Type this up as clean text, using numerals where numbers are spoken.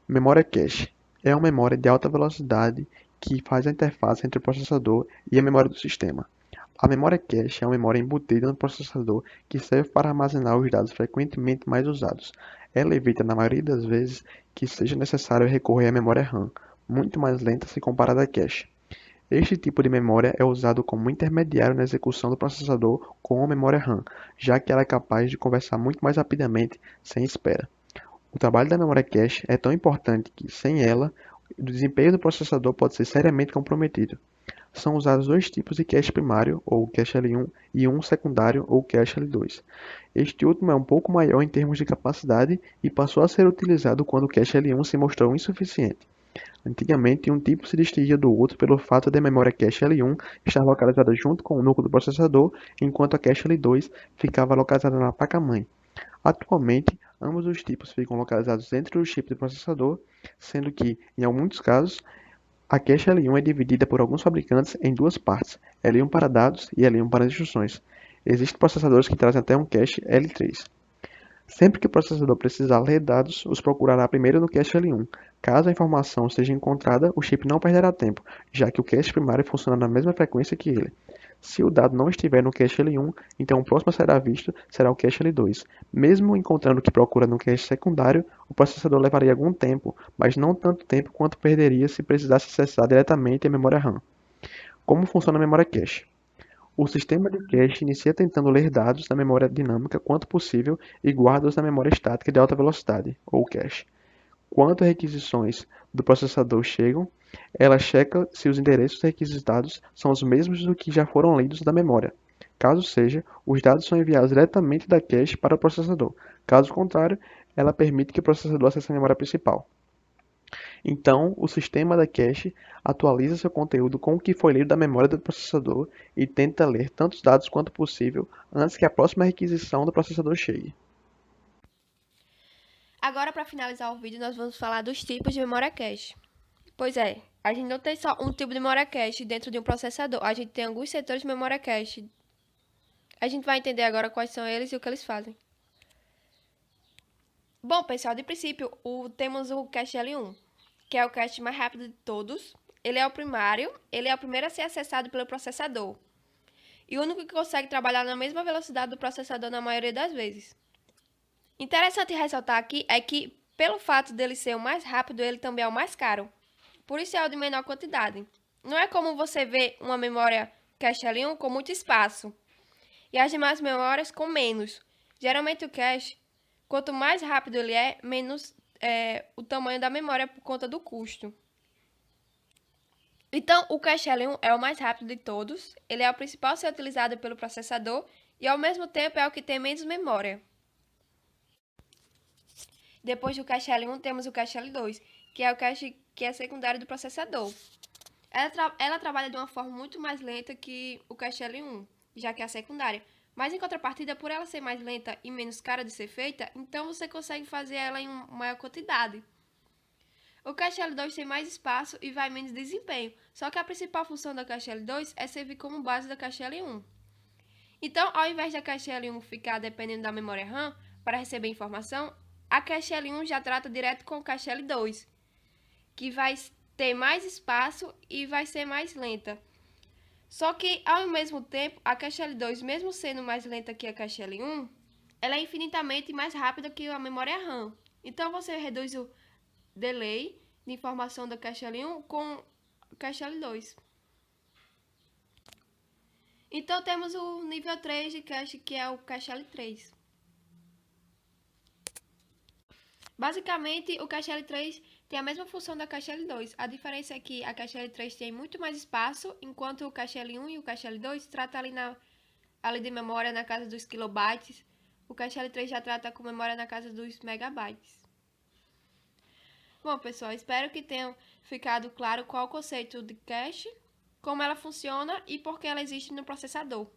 Memória cache é uma memória de alta velocidade que faz a interface entre o processador e a memória do sistema. A memória cache é uma memória embutida no processador que serve para armazenar os dados frequentemente mais usados. Ela evita, na maioria das vezes, que seja necessário recorrer à memória RAM, muito mais lenta se comparada à cache. Este tipo de memória é usado como intermediário na execução do processador com a memória RAM, já que ela é capaz de conversar muito mais rapidamente sem espera. O trabalho da memória cache é tão importante que, sem ela, o desempenho do processador pode ser seriamente comprometido. São usados dois tipos de cache primário, ou cache L1, e um secundário, ou cache L2. Este último é um pouco maior em termos de capacidade e passou a ser utilizado quando o cache L1 se mostrou insuficiente. Antigamente, um tipo se distinguia do outro pelo fato de a memória cache L1 estar localizada junto com o núcleo do processador, enquanto a cache L2 ficava localizada na placa-mãe. Atualmente, ambos os tipos ficam localizados dentro do chip do processador, sendo que, em muitos casos, a cache L1 é dividida por alguns fabricantes em duas partes, L1 para dados e L1 para instruções. Existem processadores que trazem até um cache L3. Sempre que o processador precisar ler dados, os procurará primeiro no cache L1. Caso a informação seja encontrada, o chip não perderá tempo, já que o cache primário funciona na mesma frequência que ele. Se o dado não estiver no cache L1, então o próximo a será visto será o cache L2. Mesmo encontrando o que procura no cache secundário, o processador levaria algum tempo, mas não tanto tempo quanto perderia se precisasse acessar diretamente a memória RAM. Como funciona a memória cache? O sistema de cache inicia tentando ler dados da memória dinâmica quanto possível e guarda-os na memória estática de alta velocidade, ou cache. Quando requisições do processador chegam, ela checa se os endereços requisitados são os mesmos do que já foram lidos da memória. Caso seja, os dados são enviados diretamente da cache para o processador. Caso contrário, ela permite que o processador acesse a memória principal. Então, o sistema da cache atualiza seu conteúdo com o que foi lido da memória do processador e tenta ler tantos dados quanto possível antes que a próxima requisição do processador chegue. Agora, para finalizar o vídeo, nós vamos falar dos tipos de memória cache. Pois é, a gente não tem só um tipo de memória cache dentro de um processador, a gente tem alguns setores de memória cache. A gente vai entender agora quais são eles e o que eles fazem. Bom, pessoal, de princípio, temos o cache L1, que é o cache mais rápido de todos. Ele é o primário, ele é o primeiro a ser acessado pelo processador. E o único que consegue trabalhar na mesma velocidade do processador na maioria das vezes. Interessante ressaltar aqui é que, pelo fato dele ser o mais rápido, ele também é o mais caro. Por isso é o de menor quantidade. Não é como você vê uma memória cache L1 com muito espaço e as demais memórias com menos. Geralmente o cache, quanto mais rápido ele é, menos o tamanho da memória por conta do custo. Então, o cache L1 é o mais rápido de todos, ele é o principal a ser utilizado pelo processador e, ao mesmo tempo, é o que tem menos memória. Depois do cache L1, temos o cache L2, que é o cache que é secundário do processador. Ela trabalha de uma forma muito mais lenta que o cache L1, já que é a secundária. Mas, em contrapartida, por ela ser mais lenta e menos cara de ser feita, então você consegue fazer ela em maior quantidade. O cache L2 tem mais espaço e vai menos desempenho, só que a principal função da cache L2 é servir como base da cache L1. Então, ao invés da cache L1 ficar dependendo da memória RAM para receber informação, a cache L1 já trata direto com o cache L2, que vai ter mais espaço e vai ser mais lenta. Só que, ao mesmo tempo, a cache L2, mesmo sendo mais lenta que a cache L1, ela é infinitamente mais rápida que a memória RAM. Então, você reduz o delay de informação da cache L1 com a cache L2. Então, temos o nível 3 de cache, que é o cache L3. Basicamente, o cache L3 tem a mesma função da cache L2. A diferença é que a cache L3 tem muito mais espaço, enquanto o cache L1 e o cache L2 trata ali de memória na casa dos kilobytes. O cache L3 já trata com memória na casa dos megabytes. Bom, pessoal, espero que tenham ficado claro qual o conceito de cache, como ela funciona e por que ela existe no processador.